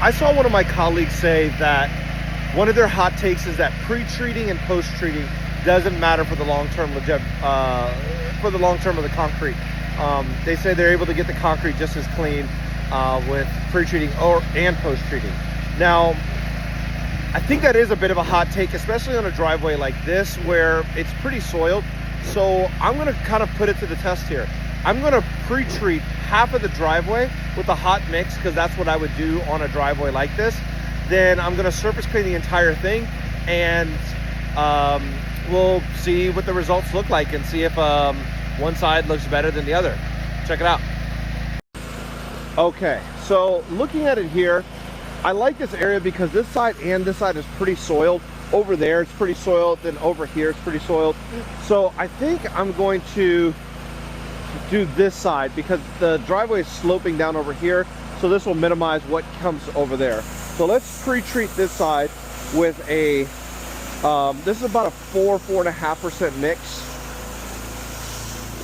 I saw one of my colleagues say that one of their hot takes is that pre-treating and post-treating doesn't matter for the long-term of the concrete. They say they're able to get the concrete just as clean with pre-treating and post-treating. Now, I think that is a bit of a hot take, especially on a driveway like this where it's pretty soiled. So I'm gonna kind of put it to the test here. I'm gonna pre-treat half of the driveway with a hot mix, because that's what I would do on a driveway like this. Then I'm gonna surface clean the entire thing, and we'll see what the results look like and see if one side looks better than the other. Check it out. Okay, so looking at it here, I like this area because this side and this side is pretty soiled. Over there it's pretty soiled, then over here it's pretty soiled. So I think I'm going to do this side because the driveway is sloping down over here, so this will minimize what comes over there. So let's pre-treat this side with a this is about a 4.5% mix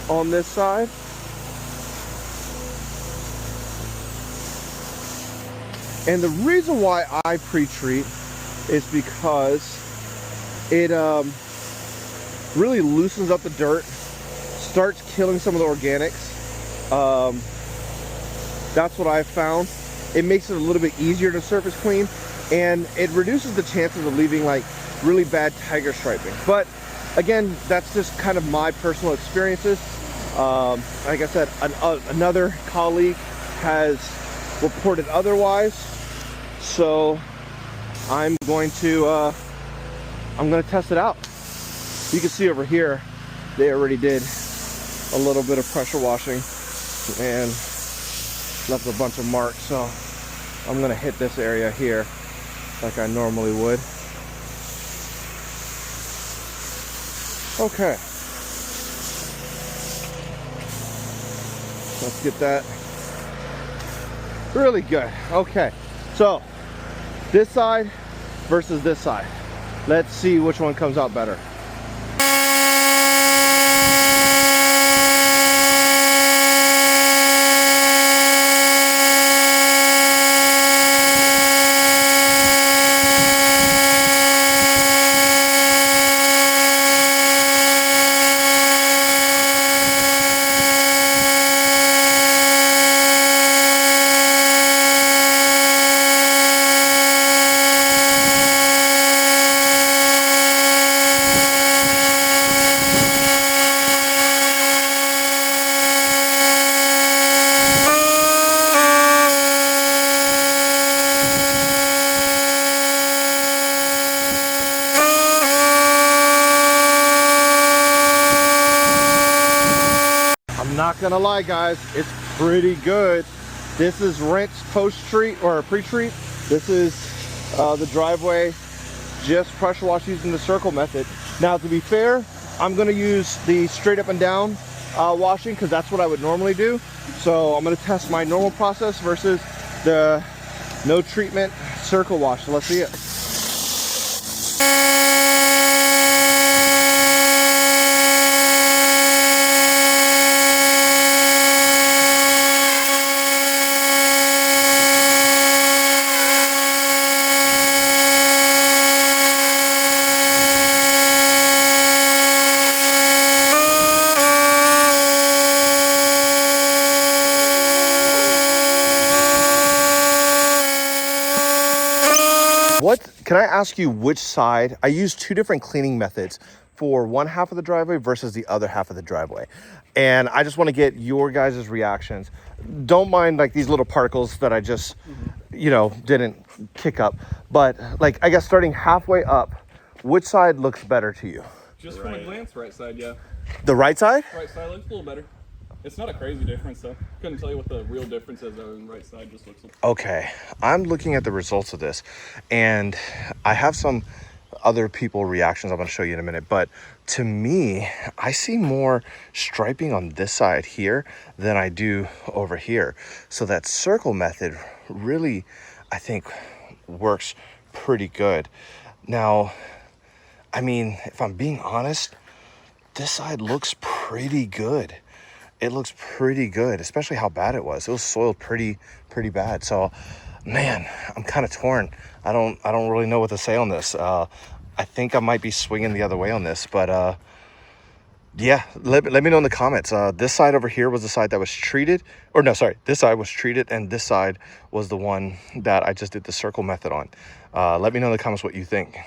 on this side. And the reason why I pre-treat is because it really loosens up the dirt, starts killing some of the organics. That's what I've found. It makes it a little bit easier to surface clean, and it reduces the chances of leaving like really bad tiger striping. But again, that's just kind of my personal experiences. Like I said, another colleague has reported otherwise, so I'm going to test it out. You can see over here they already did a little bit of pressure washing and left a bunch of marks, so I'm gonna hit this area here like I normally would. Okay, let's get that really good. Okay, so this side versus this side. Let's see which one comes out better. Not gonna lie, guys, it's pretty good. This is rinse post-treat or pre-treat. This is the driveway just pressure wash using the circle method. Now, to be fair, I'm gonna use the straight up and down washing because that's what I would normally do. So I'm gonna test my normal process versus the no treatment circle wash. So let's see it. Can I ask you which side? I use two different cleaning methods for one half of the driveway versus the other half of the driveway. And I just want to get your guys' reactions. Don't mind like these little particles that I just, you know, didn't kick up. But like, I guess starting halfway up, which side looks better to you? Just from a glance, right side, yeah. The right side? Right side looks a little better. It's not a crazy difference, though. Couldn't tell you what the real difference is on the right side. Just looks. Okay, I'm looking at the results of this, and I have some other people reactions I'm going to show you in a minute. But to me, I see more striping on this side here than I do over here. So that circle method really, I think, works pretty good. Now, I mean, if I'm being honest, this side looks pretty good. It looks pretty good, especially how bad it was. It was soiled pretty bad. So Man, I'm kind of torn. I don't really know what to say on this. I think I might be swinging the other way on this, but yeah, let me know in the comments. This side over here was the side that was treated, or no, sorry, this side was treated, and this side was the one that I just did the circle method on. Let me know in the comments what you think.